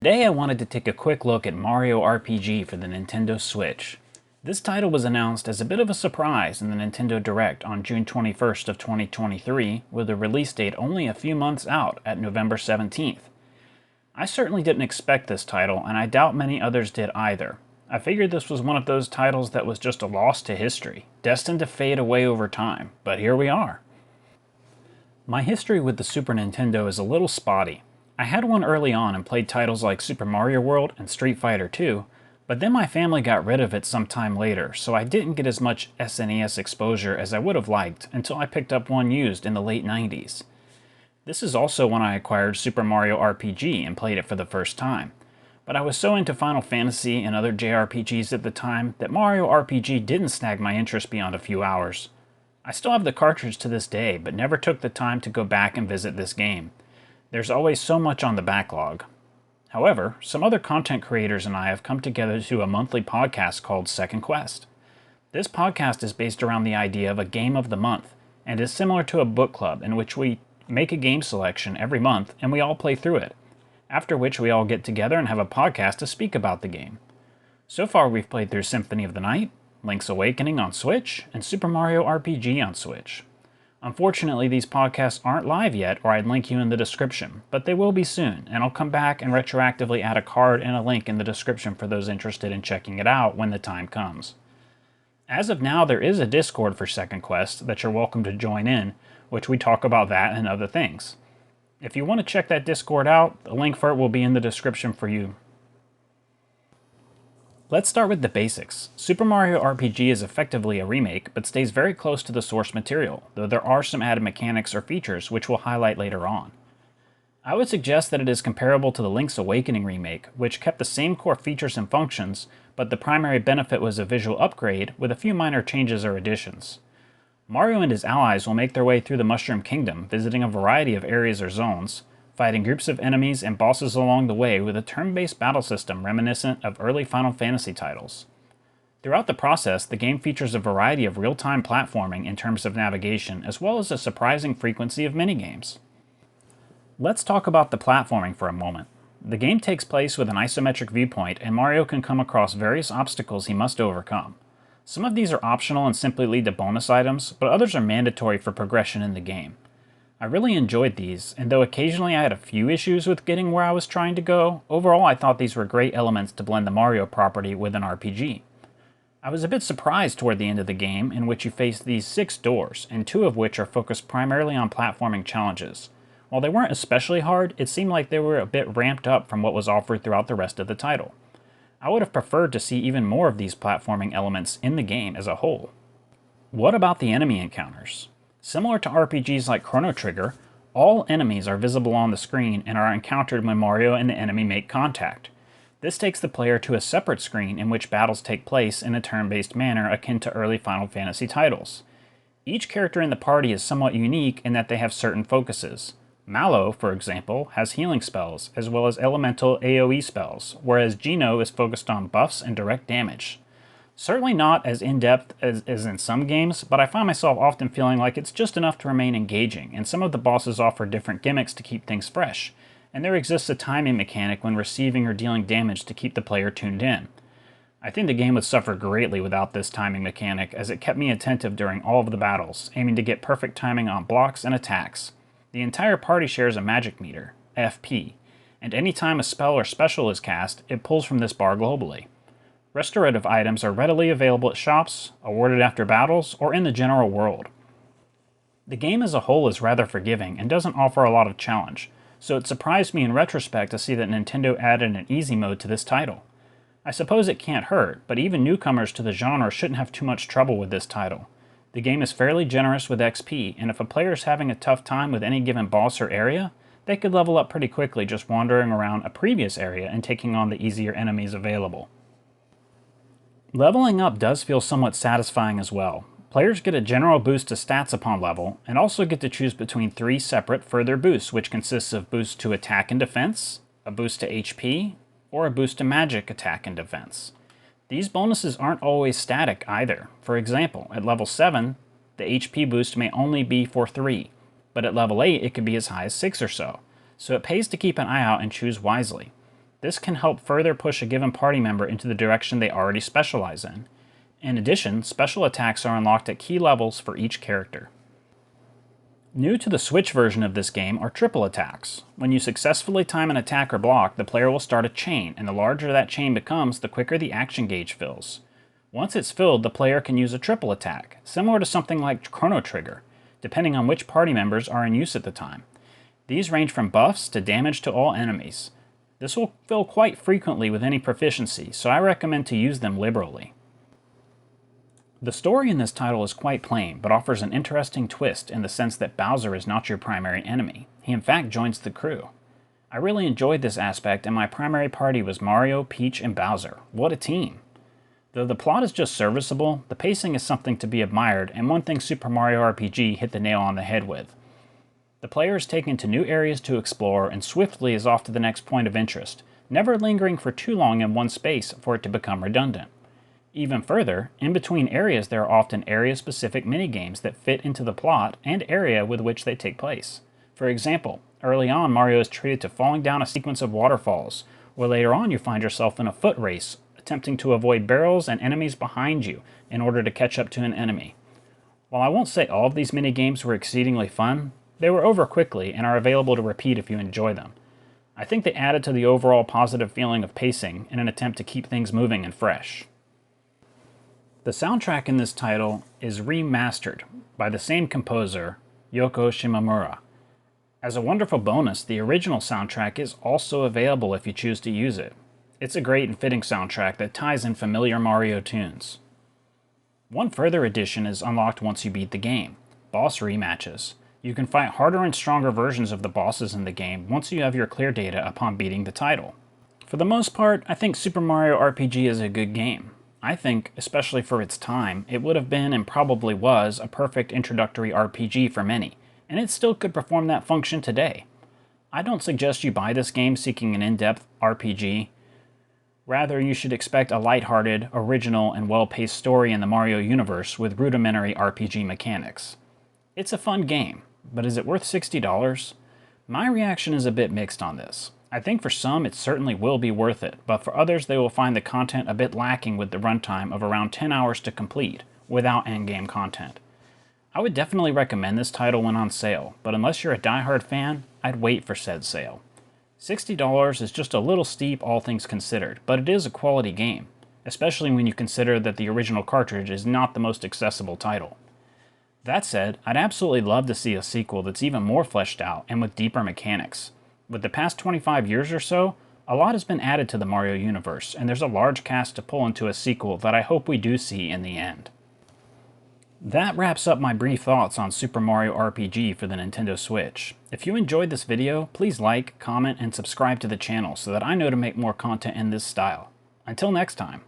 Today I wanted to take a quick look at Mario RPG for the Nintendo Switch. This title was announced as a bit of a surprise in the Nintendo Direct on June 21st of 2023, with a release date only a few months out at November 17th. I certainly didn't expect this title, and I doubt many others did either. I figured this was one of those titles that was just a loss to history, destined to fade away over time, but here we are. My history with the Super Nintendo is a little spotty. I had one early on and played titles like Super Mario World and Street Fighter 2, but then my family got rid of it some time later, so I didn't get as much SNES exposure as I would have liked until I picked up one used in the late 90s. This is also when I acquired Super Mario RPG and played it for the first time, but I was so into Final Fantasy and other JRPGs at the time that Mario RPG didn't snag my interest beyond a few hours. I still have the cartridge to this day, but never took the time to go back and visit this game. There's always so much on the backlog. However, some other content creators and I have come together to do a monthly podcast called Second Quest. This podcast is based around the idea of a game of the month, and is similar to a book club in which we make a game selection every month and we all play through it, after which we all get together and have a podcast to speak about the game. So far we've played through Symphony of the Night, Link's Awakening on Switch, and Super Mario RPG on Switch. Unfortunately, these podcasts aren't live yet, or I'd link you in the description, but they will be soon, and I'll come back and retroactively add a card and a link in the description for those interested in checking it out when the time comes. As of now, there is a Discord for Second Quest that you're welcome to join in, which we talk about that and other things. If you want to check that Discord out, the link for it will be in the description for you. Let's start with the basics. Super Mario RPG is effectively a remake, but stays very close to the source material, though there are some added mechanics or features which we'll highlight later on. I would suggest that it is comparable to the Link's Awakening remake, which kept the same core features and functions, but the primary benefit was a visual upgrade with a few minor changes or additions. Mario and his allies will make their way through the Mushroom Kingdom, visiting a variety of areas or zones, fighting groups of enemies and bosses along the way with a turn-based battle system reminiscent of early Final Fantasy titles. Throughout the process, the game features a variety of real-time platforming in terms of navigation, as well as a surprising frequency of minigames. Let's talk about the platforming for a moment. The game takes place with an isometric viewpoint, and Mario can come across various obstacles he must overcome. Some of these are optional and simply lead to bonus items, but others are mandatory for progression in the game. I really enjoyed these, and though occasionally I had a few issues with getting where I was trying to go, overall I thought these were great elements to blend the Mario property with an RPG. I was a bit surprised toward the end of the game, in which you face these 6 doors, and 2 of which are focused primarily on platforming challenges. While they weren't especially hard, it seemed like they were a bit ramped up from what was offered throughout the rest of the title. I would have preferred to see even more of these platforming elements in the game as a whole. What about the enemy encounters? Similar to RPGs like Chrono Trigger, all enemies are visible on the screen and are encountered when Mario and the enemy make contact. This takes the player to a separate screen in which battles take place in a turn-based manner akin to early Final Fantasy titles. Each character in the party is somewhat unique in that they have certain focuses. Mallow, for example, has healing spells, as well as elemental AoE spells, whereas Geno is focused on buffs and direct damage. Certainly not as in-depth as in some games, but I find myself often feeling like it's just enough to remain engaging, and some of the bosses offer different gimmicks to keep things fresh, and there exists a timing mechanic when receiving or dealing damage to keep the player tuned in. I think the game would suffer greatly without this timing mechanic, as it kept me attentive during all of the battles, aiming to get perfect timing on blocks and attacks. The entire party shares a magic meter, FP, and any time a spell or special is cast, it pulls from this bar globally. Restorative items are readily available at shops, awarded after battles, or in the general world. The game as a whole is rather forgiving and doesn't offer a lot of challenge, so it surprised me in retrospect to see that Nintendo added an easy mode to this title. I suppose it can't hurt, but even newcomers to the genre shouldn't have too much trouble with this title. The game is fairly generous with XP, and if a player is having a tough time with any given boss or area, they could level up pretty quickly just wandering around a previous area and taking on the easier enemies available. Leveling up does feel somewhat satisfying as well. Players get a general boost to stats upon level, and also get to choose between 3 separate further boosts, which consists of boosts to attack and defense, a boost to HP, or a boost to magic attack and defense. These bonuses aren't always static either. For example, at level 7, the HP boost may only be for 3, but at level 8 it could be as high as 6 or so it pays to keep an eye out and choose wisely. This can help further push a given party member into the direction they already specialize in. In addition, special attacks are unlocked at key levels for each character. New to the Switch version of this game are triple attacks. When you successfully time an attack or block, the player will start a chain, and the larger that chain becomes, the quicker the action gauge fills. Once it's filled, the player can use a triple attack, similar to something like Chrono Trigger, depending on which party members are in use at the time. These range from buffs to damage to all enemies. This will fill quite frequently with any proficiency, so I recommend to use them liberally. The story in this title is quite plain, but offers an interesting twist in the sense that Bowser is not your primary enemy. He in fact joins the crew. I really enjoyed this aspect, and my primary party was Mario, Peach, and Bowser. What a team! Though the plot is just serviceable, the pacing is something to be admired, and one thing Super Mario RPG hit the nail on the head with. The player is taken to new areas to explore and swiftly is off to the next point of interest, never lingering for too long in one space for it to become redundant. Even further, in between areas there are often area-specific minigames that fit into the plot and area with which they take place. For example, early on Mario is treated to falling down a sequence of waterfalls, or later on you find yourself in a foot race, attempting to avoid barrels and enemies behind you in order to catch up to an enemy. While I won't say all of these minigames were exceedingly fun, they were over quickly and are available to repeat if you enjoy them. I think they added to the overall positive feeling of pacing in an attempt to keep things moving and fresh. The soundtrack in this title is remastered by the same composer, Yoko Shimomura. As a wonderful bonus, the original soundtrack is also available if you choose to use it. It's a great and fitting soundtrack that ties in familiar Mario tunes. One further addition is unlocked once you beat the game: boss rematches. You can fight harder and stronger versions of the bosses in the game once you have your clear data upon beating the title. For the most part, I think Super Mario RPG is a good game. I think, especially for its time, it would have been and probably was a perfect introductory RPG for many, and it still could perform that function today. I don't suggest you buy this game seeking an in-depth RPG. Rather, you should expect a lighthearted, original, and well-paced story in the Mario universe with rudimentary RPG mechanics. It's a fun game, but is it worth $60? My reaction is a bit mixed on this. I think for some it certainly will be worth it, but for others they will find the content a bit lacking with the runtime of around 10 hours to complete, without endgame content. I would definitely recommend this title when on sale, but unless you're a diehard fan, I'd wait for said sale. $60 is just a little steep all things considered, but it is a quality game, especially when you consider that the original cartridge is not the most accessible title. That said, I'd absolutely love to see a sequel that's even more fleshed out and with deeper mechanics. With the past 25 years or so, a lot has been added to the Mario universe, and there's a large cast to pull into a sequel that I hope we do see in the end. That wraps up my brief thoughts on Super Mario RPG for the Nintendo Switch. If you enjoyed this video, please like, comment, and subscribe to the channel so that I know to make more content in this style. Until next time.